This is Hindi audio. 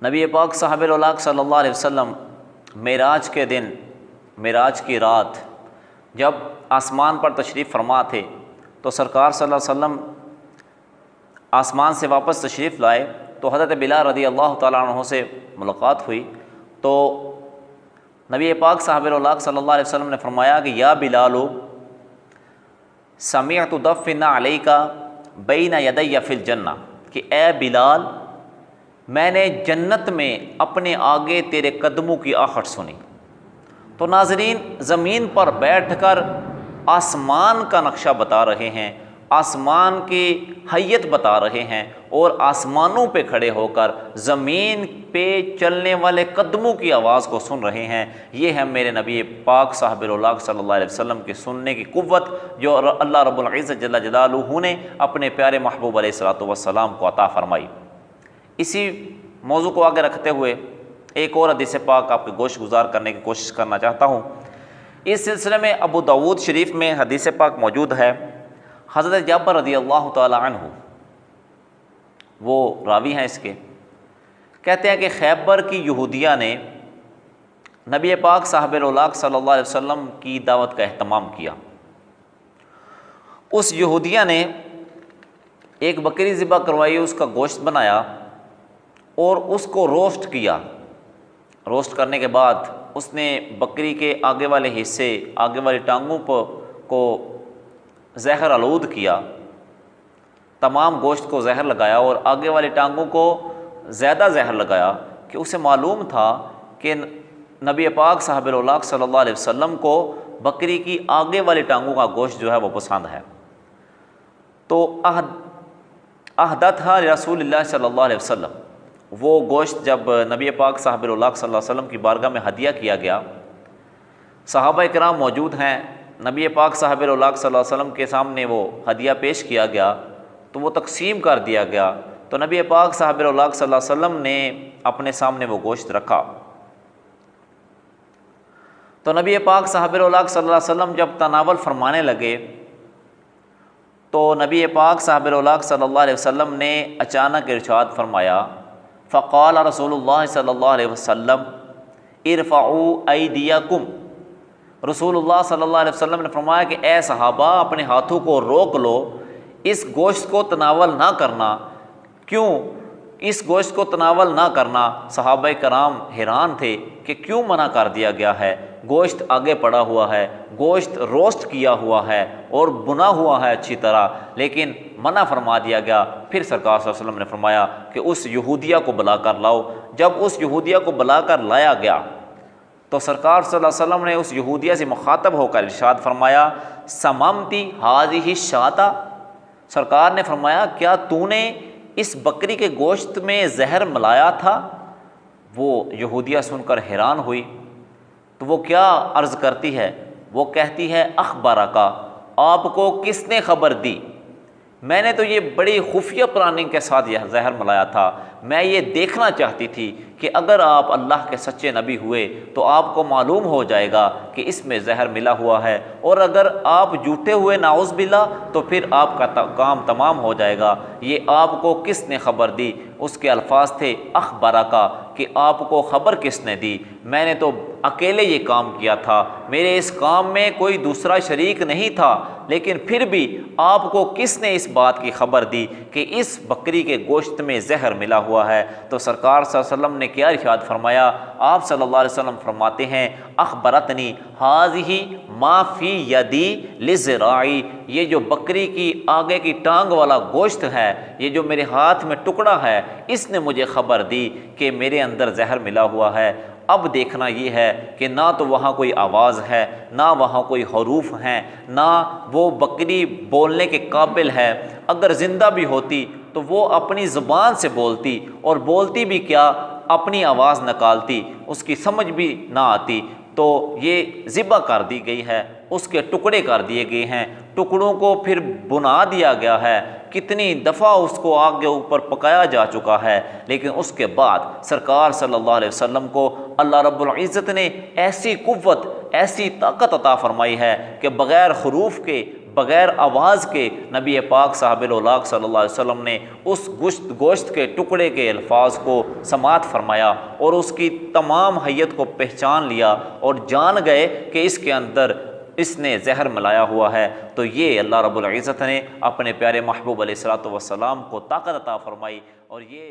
नबी पाक साहब सल्लल्लाहु अलैहि वसल्लम मेराज के दिन, मेराज की रात जब आसमान पर तशरीफ़ फरमा थे तो सरकार सल्लल्लाहु अलैहि वसल्लम आसमान से वापस तशरीफ़ लाए तो हज़रत बिलाल रज़ी अल्लाह तआला अन्हु से मुलाकात हुई। तो नबी पाक साहब सल्लल्लाहु अलैहि वसल्लम ने फरमाया कि या बिलाल समिअतु दफ़्फ़िना अलैका बैना यदैया फ़िल जन्ना, कि ए बिलाल मैंने जन्नत में अपने आगे तेरे कदमों की आहट सुनी। तो नाज़रीन, ज़मीन पर बैठकर आसमान का नक्शा बता रहे हैं, आसमान की हैयत बता रहे हैं और आसमानों पे खड़े होकर ज़मीन पे चलने वाले कदमों की आवाज़ को सुन रहे हैं। ये है मेरे नबी पाक साहब सल्लल्लाहु अलैहि वसल्लम की सुनने की कुव्वत जो अल्लाह रब्बुल इज़्ज़त जल्ल जलालुहु ने अपने प्यारे महबूब अलैहिस्सलातु वस्सलाम को अता फरमाई। इसी मौजू को आगे रखते हुए एक और हदीस पाक आपके गोश गुजार करने की कोशिश करना चाहता हूँ। इस सिलसिले में अबू दाऊद शरीफ में हदीस पाक मौजूद है। हज़रत जाबर रज़ी अल्लाह तआला अन्हु वो रावी हैं इसके, कहते हैं कि खैबर की यहूदिया ने नबी पाक साहब सल्लल्लाहु अलैहि वसल्लम की दावत का एहतमाम किया। उस यहूदिया ने एक बकरी ज़िबा करवाई, उसका गोश्त बनाया और उसको रोस्ट किया। रोस्ट करने के बाद उसने बकरी के आगे वाले हिस्से, आगे वाली टांगों को जहर आलूद किया, तमाम गोश्त को जहर लगाया और आगे वाली टांगों को ज़्यादा जहर लगाया कि उसे मालूम था कि नबी पाक साहब सल्लल्लाहु अलैहि वसल्लम को बकरी की आगे वाली टांगों का गोश्त जो है वो पसंद है। तो अहदतहा रसूलुल्लाह सल्लल्लाहु अलैहि वसल्लम, वो गोश्त जब नबी पाक साहब सल्लल्लाहु अलैहि वसल्लम की बारगाह में हदिया किया गया, सहाबा इकराम मौजूद हैं, नबी पाक साहब सल्लल्लाहु अलैहि वसल्लम के सामने वो हदिया पेश किया गया तो वो तकसीम कर दिया गया। तो नबी पाक साहब सल्लल्लाहु अलैहि वसल्लम ने अपने सामने वो गोश्त रखा। तो नबी पाक साहब सल्लल्लाहु अलैहि वसल्लम जब तनावल फरमाने लगे तो नबी पाक साहब सल्लल्लाहु अलैहि वसल्लम ने अचानक इरशाद फरमाया, फ़क़ाल रसूलुल्लाह सल्लल्लाहु अलैहि वसल्लम इरफ़ऊ ऐदियकुम। रसूलुल्लाह सल्लल्लाहु अलैहि वसल्लम ने फरमाया कि ए सहाबा, अपने हाथों को रोक लो, इस गोश्त को तनावल ना करना। क्यों इस गोश्त को तनावल ना करना? सहाबा कराम हैरान थे कि क्यों मना कर दिया गया है। गोश्त आगे पड़ा हुआ है, गोश्त रोस्ट किया हुआ है और बुना हुआ है अच्छी तरह, लेकिन मना फरमा दिया गया। फिर सरकार सल्लल्लाहु अलैहि वसल्लम ने फरमाया कि उस यहूदिया को बुला कर लाओ। जब उस यहूदिया को बुला कर लाया गया तो सरकार सल्लल्लाहु अलैहि वसल्लम ने उस यहूदिया से मुखातब होकर इरशाद फरमाया, सममती हाज़िही शाता। सरकार ने फरमाया, क्या तूने इस बकरी के गोश्त में जहर मिलाया था? वो यहूदिया सुनकर हैरान हुई। तो वो क्या अर्ज़ करती है? वो कहती है, अखबारा का, आपको किसने ख़बर दी? मैंने तो ये बड़ी खुफिया प्लानिंग के साथ यह जहर मिलाया था। मैं ये देखना चाहती थी कि अगर आप अल्लाह के सच्चे नबी हुए तो आपको मालूम हो जाएगा कि इसमें जहर मिला हुआ है, और अगर आप झूठे हुए नाउज़ बिल्ला तो फिर आपका काम तमाम हो जाएगा। ये आपको किसने ख़बर दी? उसके अल्फाज थे अखबारा का, कि आपको ख़बर किसने दी? मैंने तो अकेले ये काम किया था, मेरे इस काम में कोई दूसरा शरीक नहीं था, लेकिन फिर भी आपको किसने इस बात की ख़बर दी कि इस बकरी के गोश्त में जहर मिला हुआ है? तो सरकार सल्लल्लाहु अलैहि वसल्लम ने क्या इरशाद फरमाया? आप सल्लल्लाहु अलैहि वसल्लम फरमाते हैं, अखबरतनी हाज़िही माफ़ी यदी लिज़राई। ये जो बकरी की आगे की टांग वाला गोश्त है, ये जो मेरे हाथ में टुकड़ा है, इसने मुझे ख़बर दी कि मेरे अंदर जहर मिला हुआ है। अब देखना ये है कि ना तो वहाँ कोई आवाज़ है, ना वहाँ कोई हरूफ हैं, ना वो बकरी बोलने के काबिल है। अगर ज़िंदा भी होती तो वो अपनी ज़ुबान से बोलती, और बोलती भी क्या, अपनी आवाज़ निकालती, उसकी समझ भी ना आती। तो ये ज़िबा कर दी गई है, उसके टुकड़े कर दिए गए हैं, टुकड़ों को फिर बुना दिया गया है, कितनी दफ़ा उसको आग के ऊपर पकाया जा चुका है, लेकिन उसके बाद सरकार सल्लल्लाहु अलैहि वसल्लम को अल्लाह रब्बुल इज़्ज़त ने ऐसी कुव्वत, ऐसी ताकत अता फरमाई है कि बग़ैर ख़ुरूफ़ के, बग़ैर आवाज़ के नबी पाक साहिब-उल-औलाक सल्लल्लाहु अलैहि वसल्लम ने उस गोश्त के टुकड़े के अल्फाज को समात फरमाया और उसकी तमाम हैयत को पहचान लिया और जान गए कि इसके अंदर इसने जहर मिलाया हुआ है। तो ये अल्लाह रब्बुल इज़्ज़त ने अपने प्यारे महबूब अलैहिस्सलातु वस्सलाम को ताकत अता फरमाई और ये